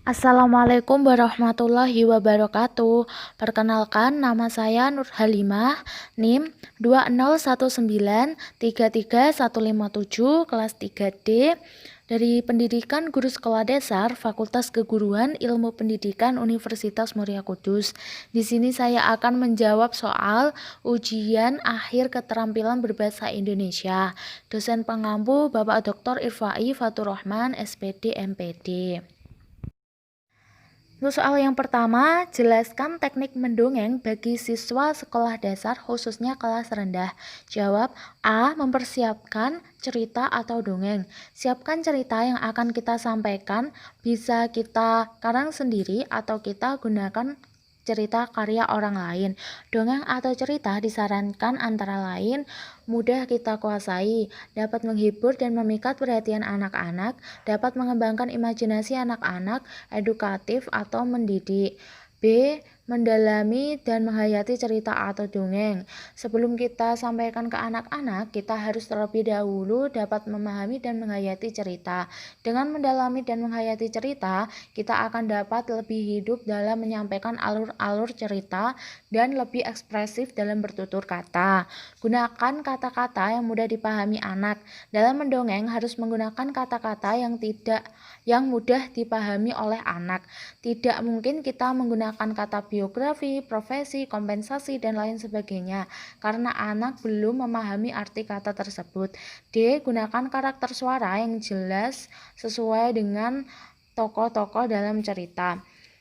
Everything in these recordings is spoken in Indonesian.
Assalamualaikum warahmatullahi wabarakatuh. Perkenalkan, nama saya Nur Halimah, NIM 201933157, kelas 3D, dari Pendidikan Guru Sekolah Dasar, Fakultas Keguruan Ilmu Pendidikan Universitas Muria Kudus. Di sini saya akan menjawab soal ujian akhir keterampilan berbahasa Indonesia. Dosen pengampu Bapak Dr. Irfai Faturrahman, SPD, MPD. Untuk soal yang pertama, jelaskan teknik mendongeng bagi siswa sekolah dasar khususnya kelas rendah. Jawab A. Mempersiapkan cerita atau dongeng. Siapkan cerita yang akan kita sampaikan, bisa kita karang sendiri atau kita gunakan cerita karya orang lain. Dongeng atau cerita disarankan antara lain mudah kita kuasai, dapat menghibur dan memikat perhatian anak-anak, dapat mengembangkan imajinasi anak-anak, edukatif atau mendidik. B. Mendalami dan menghayati cerita atau dongeng. Sebelum kita sampaikan ke anak-anak, kita harus terlebih dahulu dapat memahami dan menghayati cerita. Dengan mendalami dan menghayati cerita, kita akan dapat lebih hidup dalam menyampaikan alur-alur cerita dan lebih ekspresif dalam bertutur kata. Gunakan kata-kata yang mudah dipahami anak. Dalam mendongeng harus menggunakan kata-kata yang mudah dipahami oleh anak. Tidak mungkin kita menggunakan kata biografi, profesi, kompensasi, dan lain sebagainya karena anak belum memahami arti kata tersebut. D. Gunakan karakter suara yang jelas sesuai dengan tokoh-tokoh dalam cerita.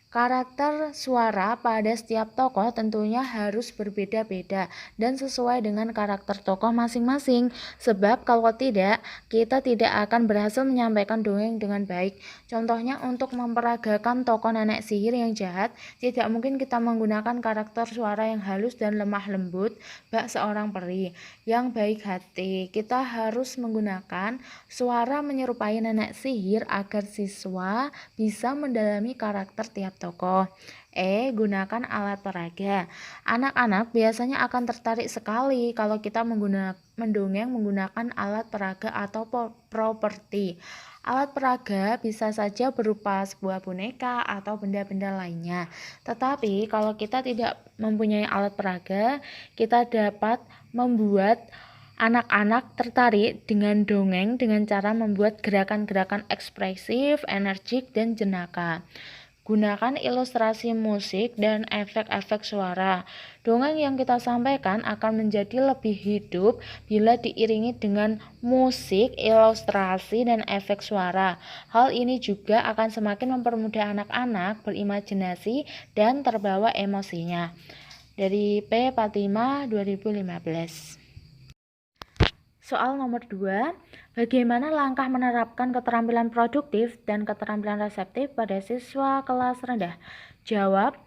Karakter suara pada setiap tokoh tentunya harus berbeda-beda dan sesuai dengan karakter tokoh masing-masing, sebab kalau tidak, kita tidak akan berhasil menyampaikan dongeng dengan baik. Contohnya, untuk memperagakan tokoh nenek sihir yang jahat, tidak mungkin kita menggunakan karakter suara yang halus dan lemah lembut bak seorang peri yang baik hati. Kita harus menggunakan suara menyerupai nenek sihir agar siswa bisa mendalami karakter tiap tokoh. E. Gunakan alat peraga. Anak-anak biasanya akan tertarik sekali kalau kita mendongeng menggunakan alat peraga atau properti. Alat peraga bisa saja berupa sebuah boneka atau benda-benda lainnya. Tetapi kalau kita tidak mempunyai alat peraga, kita dapat membuat anak-anak tertarik dengan dongeng dengan cara membuat gerakan-gerakan ekspresif, energik, dan jenaka. Gunakan ilustrasi musik dan efek-efek suara. Dongeng yang kita sampaikan akan menjadi lebih hidup bila diiringi dengan musik, ilustrasi, dan efek suara. Hal ini juga akan semakin mempermudah anak-anak berimajinasi dan terbawa emosinya. Dari P. Fatima 2015. Soal nomor 2, bagaimana langkah menerapkan keterampilan produktif dan keterampilan reseptif pada siswa kelas rendah? Jawab,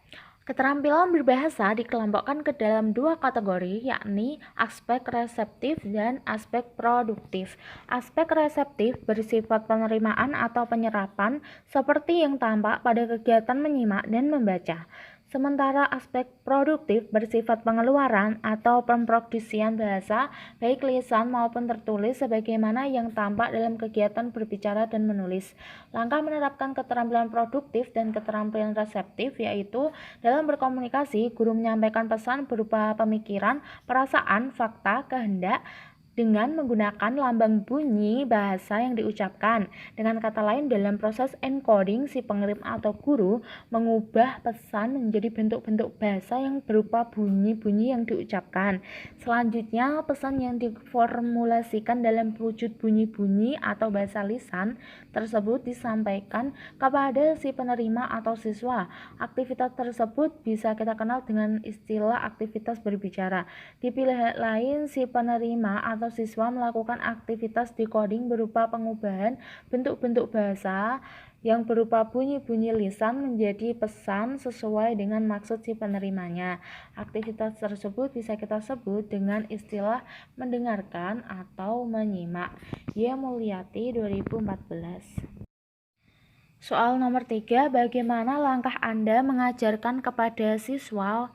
keterampilan berbahasa dikelompokkan ke dalam dua kategori, yakni aspek reseptif dan aspek produktif. Aspek reseptif bersifat penerimaan atau penyerapan seperti yang tampak pada kegiatan menyimak dan membaca. Sementara aspek produktif bersifat pengeluaran atau pemproduksian bahasa, baik lisan maupun tertulis sebagaimana yang tampak dalam kegiatan berbicara dan menulis. Langkah menerapkan keterampilan produktif dan keterampilan reseptif yaitu dalam berkomunikasi, guru menyampaikan pesan berupa pemikiran, perasaan, fakta, kehendak, dengan menggunakan lambang bunyi bahasa yang diucapkan. Dengan kata lain, dalam proses encoding, si pengirim atau guru mengubah pesan menjadi bentuk-bentuk bahasa yang berupa bunyi-bunyi yang diucapkan. Selanjutnya, pesan yang diformulasikan dalam wujud bunyi-bunyi atau bahasa lisan tersebut disampaikan kepada si penerima atau siswa. Aktivitas tersebut bisa kita kenal dengan istilah aktivitas berbicara. Di pihak lain, si penerima atau siswa melakukan aktivitas decoding berupa pengubahan bentuk-bentuk bahasa yang berupa bunyi-bunyi lisan menjadi pesan sesuai dengan maksud si penerimanya. Aktivitas tersebut bisa kita sebut dengan istilah mendengarkan atau menyimak. Y. Mulyati 2014. Soal nomor 3, bagaimana langkah Anda mengajarkan kepada siswa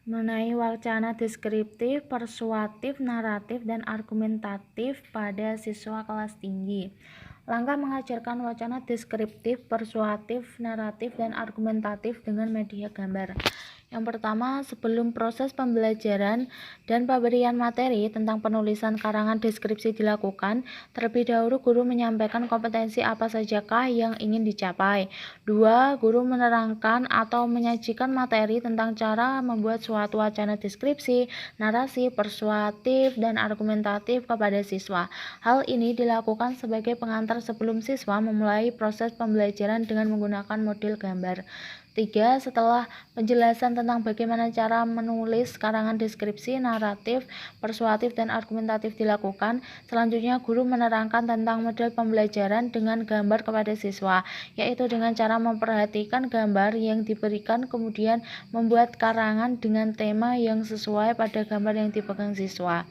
mengenai wacana deskriptif, persuatif, naratif, dan argumentatif pada siswa kelas tinggi? Langkah mengajarkan wacana deskriptif, persuasif, naratif, dan argumentatif dengan media gambar. Yang pertama, sebelum proses pembelajaran dan pemberian materi tentang penulisan karangan deskripsi dilakukan, terlebih dahulu guru menyampaikan kompetensi apa sajakah yang ingin dicapai. 2. Guru menerangkan atau menyajikan materi tentang cara membuat suatu wacana deskripsi, narasi, persuasif, dan argumentatif kepada siswa. Hal ini dilakukan sebagai pengantar sebelum siswa memulai proses pembelajaran dengan menggunakan model gambar. 3. Setelah penjelasan tentang bagaimana cara menulis karangan deskripsi, naratif, persuasif, dan argumentatif dilakukan, selanjutnya guru menerangkan tentang model pembelajaran dengan gambar kepada siswa, yaitu dengan cara memperhatikan gambar yang diberikan, kemudian membuat karangan dengan tema yang sesuai pada gambar yang dipegang siswa.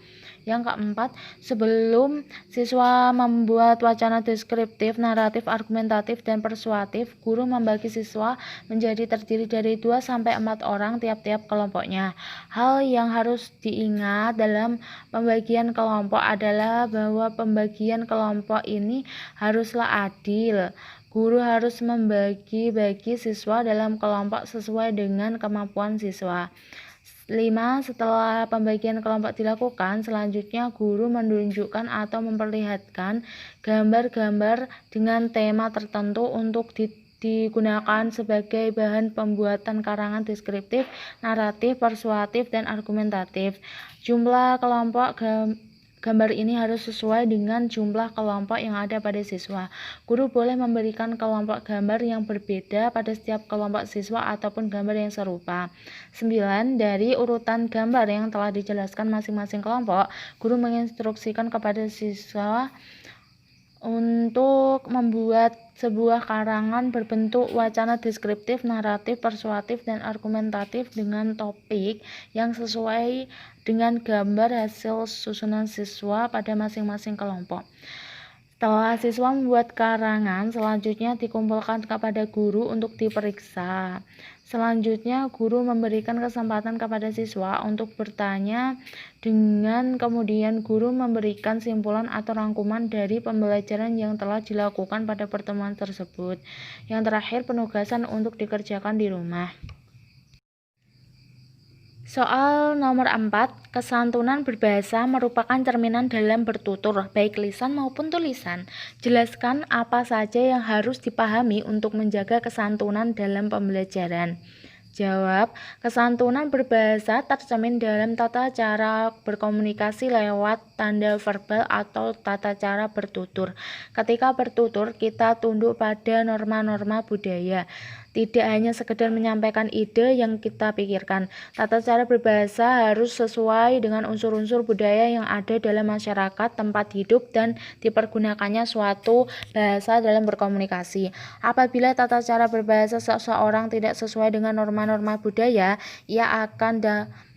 Yang keempat, sebelum siswa membuat wacana deskriptif, naratif, argumentatif, dan persuasif, guru membagi siswa menjadi terdiri dari 2-4 orang tiap-tiap kelompoknya. Hal yang harus diingat dalam pembagian kelompok adalah bahwa pembagian kelompok ini haruslah adil. Guru harus membagi-bagi siswa dalam kelompok sesuai dengan kemampuan siswa. 5. Setelah pembagian kelompok dilakukan, selanjutnya guru menunjukkan atau memperlihatkan gambar-gambar dengan tema tertentu untuk digunakan sebagai bahan pembuatan karangan deskriptif, naratif, persuasif, dan argumentatif. Jumlah kelompok gambar ini harus sesuai dengan jumlah kelompok yang ada pada siswa. Guru boleh memberikan kelompok gambar yang berbeda pada setiap kelompok siswa ataupun gambar yang serupa. 9. Dari urutan gambar yang telah dijelaskan masing-masing kelompok, guru menginstruksikan kepada siswa untuk membuat sebuah karangan berbentuk wacana deskriptif, naratif, persuasif, dan argumentatif dengan topik yang sesuai dengan gambar hasil susunan siswa pada masing-masing kelompok. Setelah siswa membuat karangan, selanjutnya dikumpulkan kepada guru untuk diperiksa. Selanjutnya, guru memberikan kesempatan kepada siswa untuk bertanya, dengan kemudian guru memberikan simpulan atau rangkuman dari pembelajaran yang telah dilakukan pada pertemuan tersebut. Yang terakhir, penugasan untuk dikerjakan di rumah. Soal nomor 4, kesantunan berbahasa merupakan cerminan dalam bertutur, baik lisan maupun tulisan. Jelaskan apa saja yang harus dipahami untuk menjaga kesantunan dalam pembelajaran. Jawab, kesantunan berbahasa tercermin dalam tata cara berkomunikasi lewat tanda verbal atau tata cara bertutur. Ketika bertutur, kita tunduk pada norma-norma budaya. Tidak hanya sekedar menyampaikan ide yang kita pikirkan. Tata cara berbahasa harus sesuai dengan unsur-unsur budaya yang ada dalam masyarakat tempat hidup dan dipergunakannya suatu bahasa dalam berkomunikasi. Apabila tata cara berbahasa seseorang tidak sesuai dengan norma-norma budaya, ia akan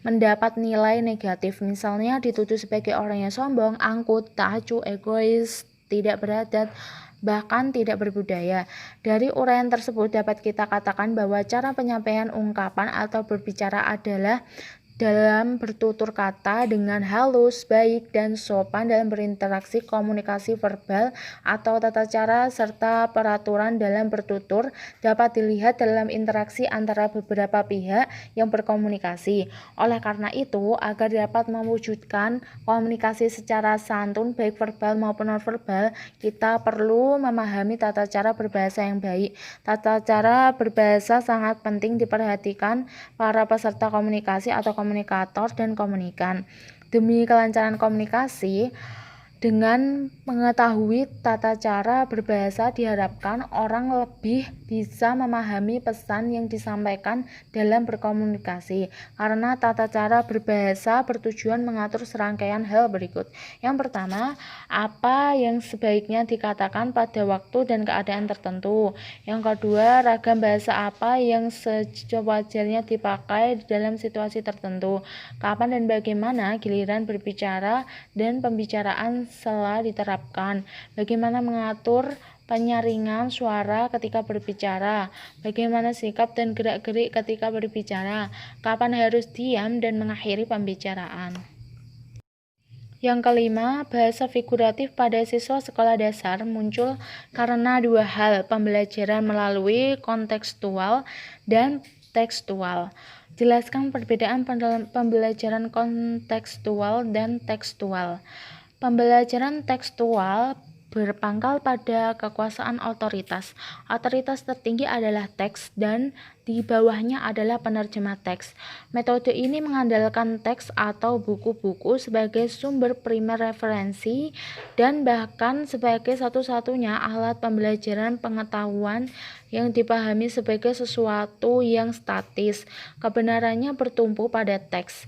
mendapat nilai negatif. Misalnya dituduh sebagai orang yang sombong, angkuh, tak acuh, egois, tidak beradat, bahkan tidak berbudaya. Dari uraian tersebut dapat kita katakan bahwa cara penyampaian ungkapan atau berbicara adalah dalam bertutur kata dengan halus, baik, dan sopan dalam berinteraksi, komunikasi verbal atau tata cara serta peraturan dalam bertutur dapat dilihat dalam interaksi antara beberapa pihak yang berkomunikasi. Oleh karena itu, agar dapat mewujudkan komunikasi secara santun baik verbal maupun nonverbal, kita perlu memahami tata cara berbahasa yang baik. Tata cara berbahasa sangat penting diperhatikan para peserta komunikasi atau komunikator dan komunikan. Demi kelancaran komunikasi, dengan mengetahui tata cara berbahasa diharapkan orang lebih bisa memahami pesan yang disampaikan dalam berkomunikasi, karena tata cara berbahasa bertujuan mengatur serangkaian hal berikut. Yang pertama, apa yang sebaiknya dikatakan pada waktu dan keadaan tertentu. Yang kedua, ragam bahasa apa yang sewajarnya dipakai dalam situasi tertentu. Kapan dan bagaimana giliran berbicara dan pembicaraan setelah diterapkan. Bagaimana mengatur penyaringan suara ketika berbicara. Bagaimana sikap dan gerak-gerik ketika berbicara. Kapan harus diam dan mengakhiri pembicaraan. Yang kelima, bahasa figuratif pada siswa sekolah dasar muncul karena dua hal, pembelajaran melalui kontekstual dan tekstual. Jelaskan perbedaan pembelajaran kontekstual dan tekstual. Pembelajaran tekstual berpangkal pada kekuasaan otoritas. Otoritas tertinggi adalah teks dan di bawahnya adalah penerjemah teks. Metode ini mengandalkan teks atau buku-buku sebagai sumber primer referensi dan bahkan sebagai satu-satunya alat pembelajaran pengetahuan yang dipahami sebagai sesuatu yang statis. Kebenarannya bertumpu pada teks.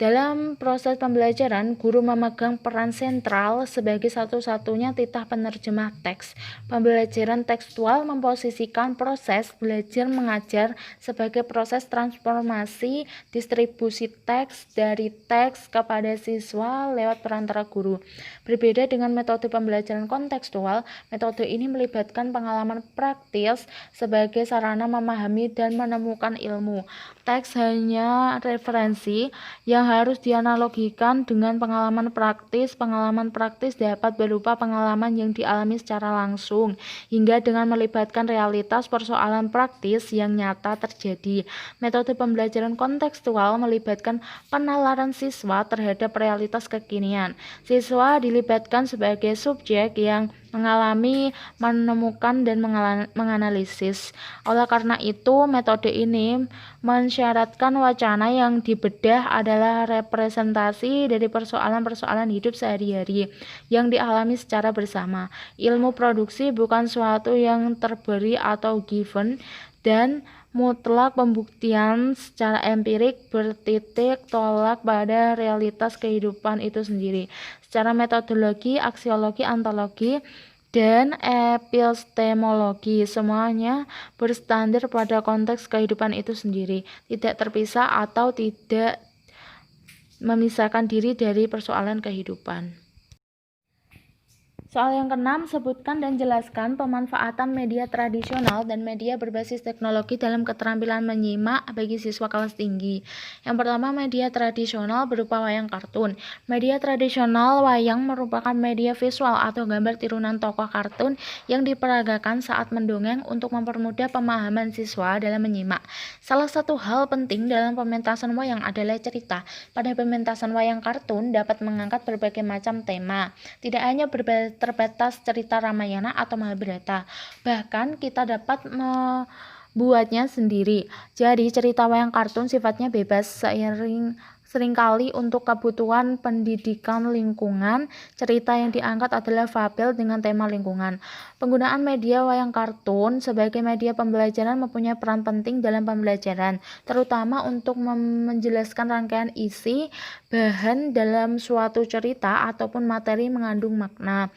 Dalam proses pembelajaran, guru memegang peran sentral sebagai satu-satunya titah penerjemah teks. Pembelajaran tekstual memposisikan proses belajar mengajar sebagai proses transformasi distribusi teks dari teks kepada siswa lewat perantara guru. Berbeda dengan metode pembelajaran kontekstual, metode ini melibatkan pengalaman praktis sebagai sarana memahami dan menemukan ilmu. Teks hanya referensi yang harus dianalogikan dengan pengalaman praktis. Pengalaman praktis dapat berupa pengalaman yang dialami secara langsung, hingga dengan melibatkan realitas persoalan praktis yang nyata terjadi. Metode pembelajaran kontekstual melibatkan penalaran siswa terhadap realitas kekinian. Siswa dilibatkan sebagai subjek yang mengalami, menemukan, dan menganalisis. Oleh karena itu, metode ini mensyaratkan wacana yang dibedah adalah representasi dari persoalan-persoalan hidup sehari-hari yang dialami secara bersama. Ilmu produksi bukan suatu yang terberi atau given dan mutlak. Pembuktian secara empirik bertitik tolak pada realitas kehidupan itu sendiri. Secara metodologi, aksiologi, ontologi, dan epistemologi, semuanya berstandar pada konteks kehidupan itu sendiri, tidak terpisah atau tidak memisahkan diri dari persoalan kehidupan. Soal yang keenam, sebutkan dan jelaskan pemanfaatan media tradisional dan media berbasis teknologi dalam keterampilan menyimak bagi siswa kelas tinggi. Yang pertama, media tradisional berupa wayang kartun. Media tradisional wayang merupakan media visual atau gambar tirunan tokoh kartun yang diperagakan saat mendongeng untuk mempermudah pemahaman siswa dalam menyimak. Salah satu hal penting dalam pementasan wayang adalah cerita. Pada pementasan wayang kartun dapat mengangkat berbagai macam tema, tidak hanya terbatas cerita Ramayana atau Mahabharata. Bahkan kita dapat membuatnya sendiri. Jadi cerita wayang kartun sifatnya bebas, seringkali untuk kebutuhan pendidikan lingkungan. Cerita yang diangkat adalah fabel dengan tema lingkungan. Penggunaan media wayang kartun sebagai media pembelajaran mempunyai peran penting dalam pembelajaran, terutama untuk menjelaskan rangkaian isi, bahan dalam suatu cerita ataupun materi mengandung makna.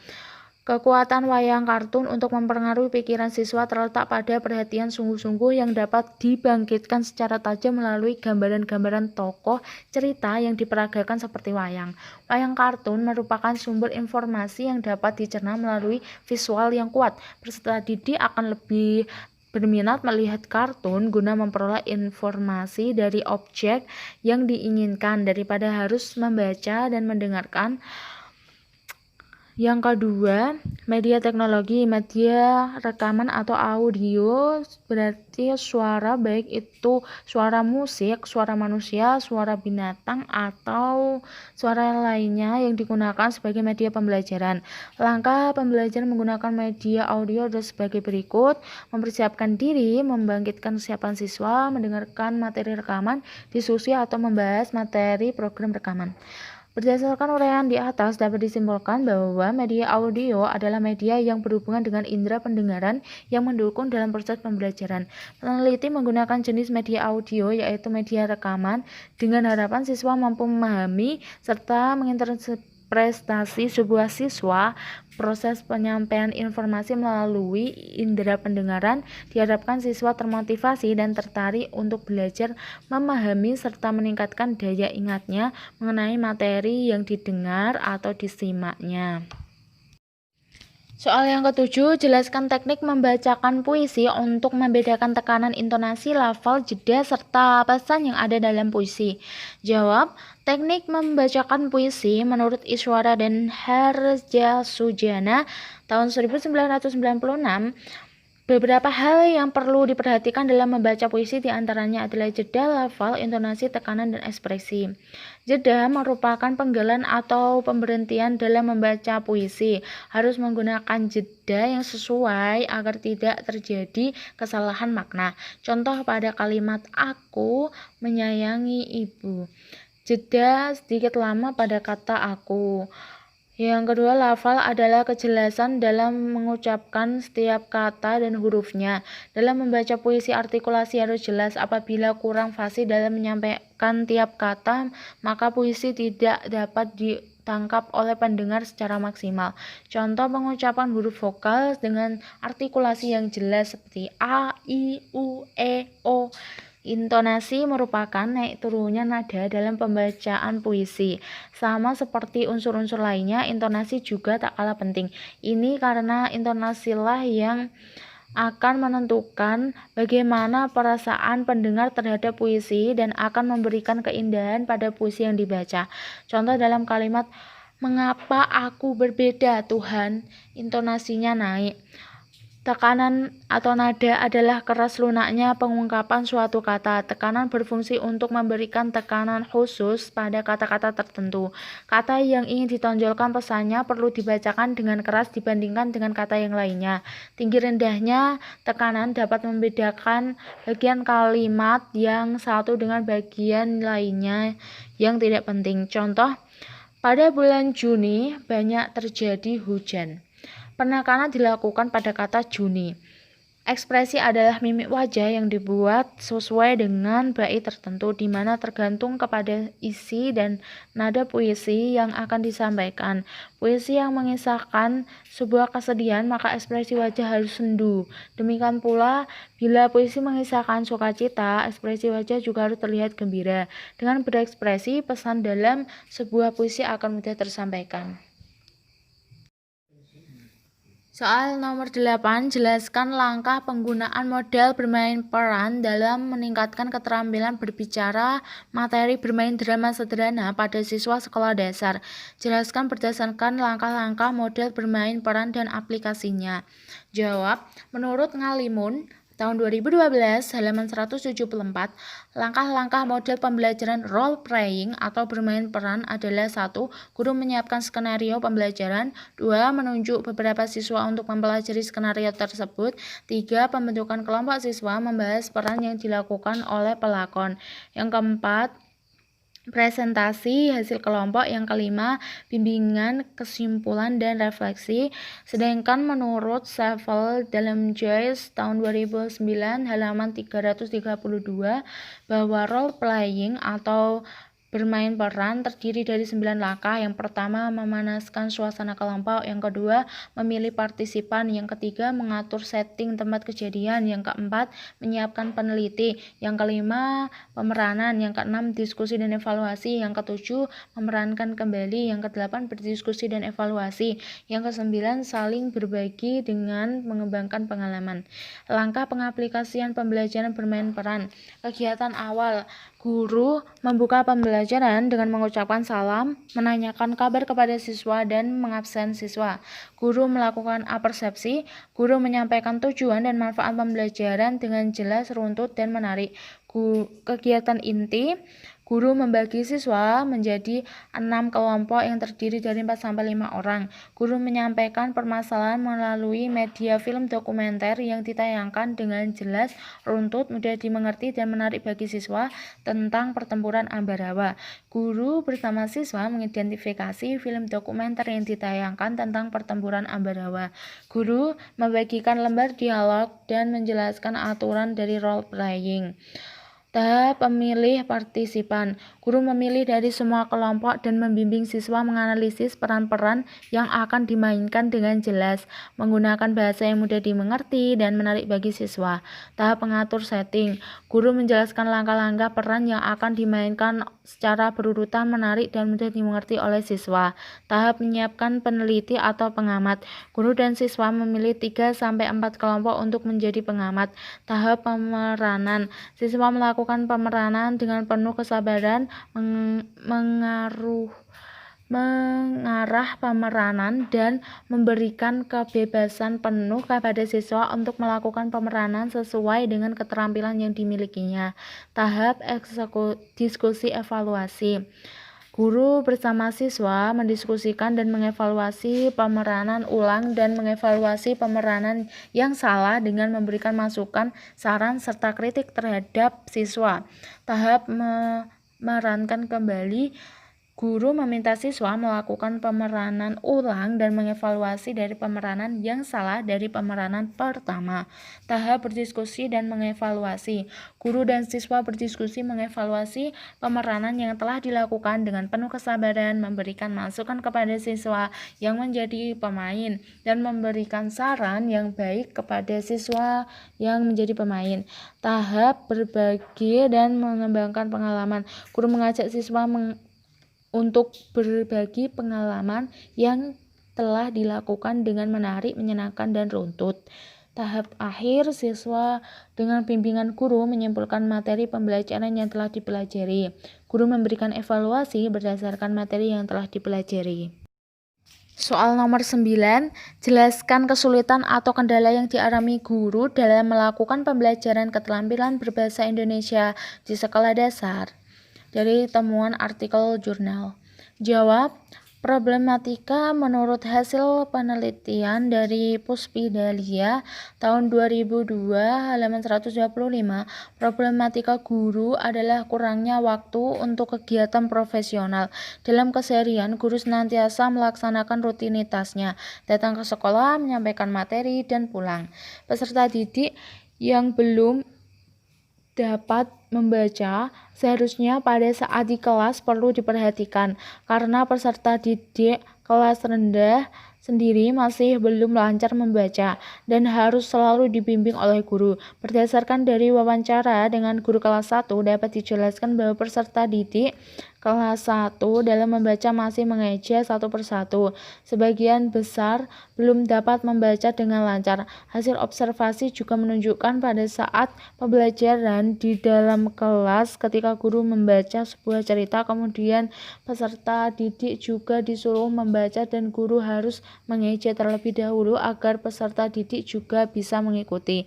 Kekuatan wayang kartun untuk mempengaruhi pikiran siswa terletak pada perhatian sungguh-sungguh yang dapat dibangkitkan secara tajam melalui gambaran-gambaran tokoh cerita yang diperagakan seperti wayang. Wayang kartun merupakan sumber informasi yang dapat dicerna melalui visual yang kuat. Peserta didik akan lebih berminat melihat kartun guna memperoleh informasi dari objek yang diinginkan daripada harus membaca dan mendengarkan. Yang kedua, media teknologi, media rekaman atau audio, berarti suara, baik itu suara musik, suara manusia, suara binatang, atau suara lainnya yang digunakan sebagai media pembelajaran. Langkah pembelajaran menggunakan media audio adalah sebagai berikut: mempersiapkan diri, membangkitkan kesiapan siswa, mendengarkan materi rekaman, diskusi atau membahas materi program rekaman. Berdasarkan uraian di atas, dapat disimpulkan bahwa media audio adalah media yang berhubungan dengan indera pendengaran yang mendukung dalam proses pembelajaran. Peneliti menggunakan jenis media audio, yaitu media rekaman, dengan harapan siswa mampu memahami serta menginterpretasi sebuah siswa. Proses penyampaian informasi melalui indera pendengaran diharapkan siswa termotivasi dan tertarik untuk belajar, memahami, serta meningkatkan daya ingatnya mengenai materi yang didengar atau disimaknya. Soal yang ketujuh, jelaskan teknik membacakan puisi untuk membedakan tekanan intonasi, lafal, jeda, serta pesan yang ada dalam puisi. Jawab, teknik membacakan puisi menurut Iswara dan Harjasujana tahun 1996. Beberapa hal yang perlu diperhatikan dalam membaca puisi diantaranya adalah jeda, lafal, intonasi, tekanan, dan ekspresi. Jeda merupakan penggalan atau pemberhentian dalam membaca puisi. Harus menggunakan jeda yang sesuai agar tidak terjadi kesalahan makna. Contoh pada kalimat aku menyayangi ibu. Jeda sedikit lama pada kata aku. Yang kedua, lafal adalah kejelasan dalam mengucapkan setiap kata dan hurufnya. Dalam membaca puisi, artikulasi harus jelas. Apabila kurang fasih dalam menyampaikan tiap kata, maka puisi tidak dapat ditangkap oleh pendengar secara maksimal. Contoh pengucapan huruf vokal dengan artikulasi yang jelas seperti a, i, u, e, o. Intonasi merupakan naik turunnya nada dalam pembacaan puisi. Sama seperti unsur-unsur lainnya, intonasi juga tak kalah penting. Ini karena intonasilah yang akan menentukan bagaimana perasaan pendengar terhadap puisi dan akan memberikan keindahan pada puisi yang dibaca. Contoh dalam kalimat, mengapa aku berbeda Tuhan? Intonasinya naik. Tekanan atau nada adalah keras lunaknya pengungkapan suatu kata. Tekanan berfungsi untuk memberikan tekanan khusus pada kata-kata tertentu. Kata yang ingin ditonjolkan pesannya perlu dibacakan dengan keras dibandingkan dengan kata yang lainnya. Tinggi rendahnya tekanan dapat membedakan bagian kalimat yang satu dengan bagian lainnya yang tidak penting. Contoh, pada bulan Juni banyak terjadi hujan. Penekanan dilakukan pada kata Juni. Ekspresi adalah mimik wajah yang dibuat sesuai dengan bait tertentu, di mana tergantung kepada isi dan nada puisi yang akan disampaikan. Puisi yang mengisahkan sebuah kesedihan, maka ekspresi wajah harus sendu. Demikian pula, bila puisi mengisahkan sukacita, ekspresi wajah juga harus terlihat gembira. Dengan berekspresi, pesan dalam sebuah puisi akan mudah tersampaikan. Soal nomor 8, jelaskan langkah penggunaan model bermain peran dalam meningkatkan keterampilan berbicara materi bermain drama sederhana pada siswa sekolah dasar. Jelaskan berdasarkan langkah-langkah model bermain peran dan aplikasinya. Jawab, menurut Ngalimun, tahun 2012, halaman 174, langkah-langkah model pembelajaran role playing atau bermain peran adalah 1. Guru menyiapkan skenario pembelajaran. 2. Menunjuk beberapa siswa untuk mempelajari skenario tersebut. 3. Pembentukan kelompok siswa membahas peran yang dilakukan oleh pelakon. Yang keempat, presentasi hasil kelompok. Yang kelima, bimbingan, kesimpulan, dan refleksi. Sedangkan menurut Sevel dalam Joyce tahun 2009 halaman 332 bahwa role playing atau bermain peran terdiri dari 9 langkah. Yang pertama, memanaskan suasana kelompok. Yang kedua, memilih partisipan. Yang ketiga, mengatur setting tempat kejadian. Yang keempat, menyiapkan peneliti. Yang kelima, pemeranan. Yang keenam, diskusi dan evaluasi. Yang ketujuh, memerankan kembali. Yang kedelapan, berdiskusi dan evaluasi. Yang kesembilan, saling berbagi dengan mengembangkan pengalaman. Langkah pengaplikasian pembelajaran bermain peran. Kegiatan awal, guru membuka pembelajaran dengan mengucapkan salam, menanyakan kabar kepada siswa, dan mengabsen siswa. Guru melakukan apersepsi. Guru menyampaikan tujuan dan manfaat pembelajaran dengan jelas, runtut, dan menarik. Kegiatan inti, guru membagi siswa menjadi 6 kelompok yang terdiri dari 4-5 orang. Guru menyampaikan permasalahan melalui media film dokumenter yang ditayangkan dengan jelas, runtut, mudah dimengerti, dan menarik bagi siswa tentang pertempuran Ambarawa. Guru bersama siswa mengidentifikasi film dokumenter yang ditayangkan tentang pertempuran Ambarawa. Guru membagikan lembar dialog dan menjelaskan aturan dari role playing. Tahap pemilih partisipan. Guru memilih dari semua kelompok dan membimbing siswa menganalisis peran-peran yang akan dimainkan dengan jelas, menggunakan bahasa yang mudah dimengerti dan menarik bagi siswa. Tahap pengatur setting. Guru menjelaskan langkah-langkah peran yang akan dimainkan secara berurutan, menarik dan mudah dimengerti oleh siswa. Tahap menyiapkan peneliti atau pengamat. Guru dan siswa memilih 3-4 kelompok untuk menjadi pengamat. Tahap pemeranan. Siswa melakukan pemeranan dengan penuh kesabaran, mengarah pemeranan dan memberikan kebebasan penuh kepada siswa untuk melakukan pemeranan sesuai dengan keterampilan yang dimilikinya. Tahap diskusi evaluasi. Guru bersama siswa mendiskusikan dan mengevaluasi pemeranan ulang dan mengevaluasi pemeranan yang salah dengan memberikan masukan, saran, serta kritik terhadap siswa. Tahap memerankan kembali. Guru meminta siswa melakukan pemeranan ulang dan mengevaluasi dari pemeranan yang salah dari pemeranan pertama. Tahap berdiskusi dan mengevaluasi. Guru dan siswa berdiskusi mengevaluasi pemeranan yang telah dilakukan dengan penuh kesabaran, memberikan masukan kepada siswa yang menjadi pemain, dan memberikan saran yang baik kepada siswa yang menjadi pemain. Tahap berbagi dan mengembangkan pengalaman. Guru mengajak siswa untuk berbagi pengalaman yang telah dilakukan dengan menarik, menyenangkan, dan runtut. Tahap akhir, siswa dengan bimbingan guru menyimpulkan materi pembelajaran yang telah dipelajari. Guru memberikan evaluasi berdasarkan materi yang telah dipelajari. Soal nomor 9, jelaskan kesulitan atau kendala yang dialami guru dalam melakukan pembelajaran keterampilan berbahasa Indonesia di sekolah dasar. Dari temuan artikel jurnal. Jawab, problematika menurut hasil penelitian dari Puspidalia tahun 2002 halaman 125, problematika guru adalah kurangnya waktu untuk kegiatan profesional. Dalam keseharian, guru senantiasa melaksanakan rutinitasnya, datang ke sekolah, menyampaikan materi, dan pulang. Peserta didik yang belum dapat membaca seharusnya pada saat di kelas perlu diperhatikan, karena peserta didik kelas rendah sendiri masih belum lancar membaca dan harus selalu dibimbing oleh guru. Berdasarkan dari wawancara dengan guru kelas 1 dapat dijelaskan bahwa peserta didik kelas 1 dalam membaca masih mengeja satu persatu. Sebagian besar belum dapat membaca dengan lancar. Hasil observasi juga menunjukkan pada saat pembelajaran di dalam kelas ketika guru membaca sebuah cerita, kemudian peserta didik juga disuruh membaca dan guru harus mengeja terlebih dahulu agar peserta didik juga bisa mengikuti.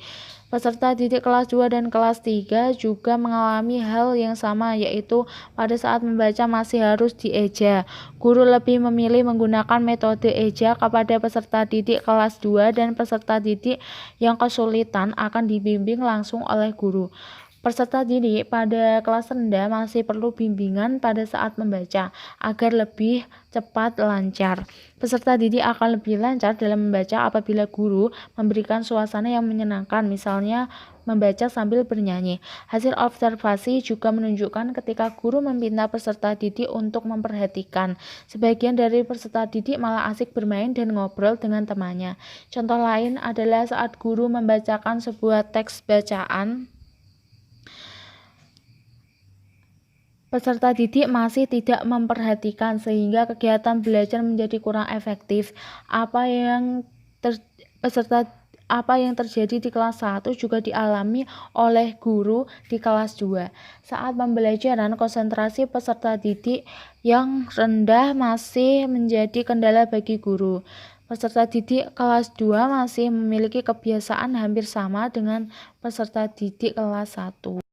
Peserta didik kelas 2 dan kelas 3 juga mengalami hal yang sama, yaitu pada saat membaca masih harus dieja. Guru lebih memilih menggunakan metode eja kepada peserta didik kelas 2 dan peserta didik yang kesulitan akan dibimbing langsung oleh guru. Peserta didik pada kelas rendah masih perlu bimbingan pada saat membaca agar lebih cepat lancar. Peserta didik akan lebih lancar dalam membaca apabila guru memberikan suasana yang menyenangkan, misalnya membaca sambil bernyanyi. Hasil observasi juga menunjukkan ketika guru meminta peserta didik untuk memperhatikan, sebagian dari peserta didik malah asik bermain dan ngobrol dengan temannya. Contoh lain adalah saat guru membacakan sebuah teks bacaan, peserta didik masih tidak memperhatikan sehingga kegiatan belajar menjadi kurang efektif. Apa yang terjadi di kelas 1 juga dialami oleh guru di kelas 2. Saat pembelajaran, konsentrasi peserta didik yang rendah masih menjadi kendala bagi guru. Peserta didik kelas 2 masih memiliki kebiasaan hampir sama dengan peserta didik kelas 1.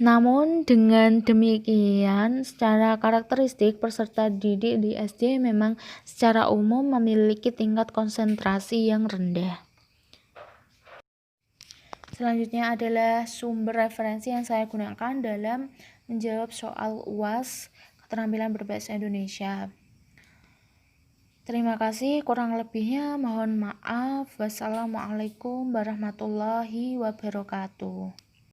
Namun dengan demikian, secara karakteristik peserta didik di SD memang secara umum memiliki tingkat konsentrasi yang rendah. Selanjutnya adalah sumber referensi yang saya gunakan dalam menjawab soal UAS keterampilan berbahasa Indonesia. Terima kasih, kurang lebihnya mohon maaf. Wassalamualaikum warahmatullahi wabarakatuh.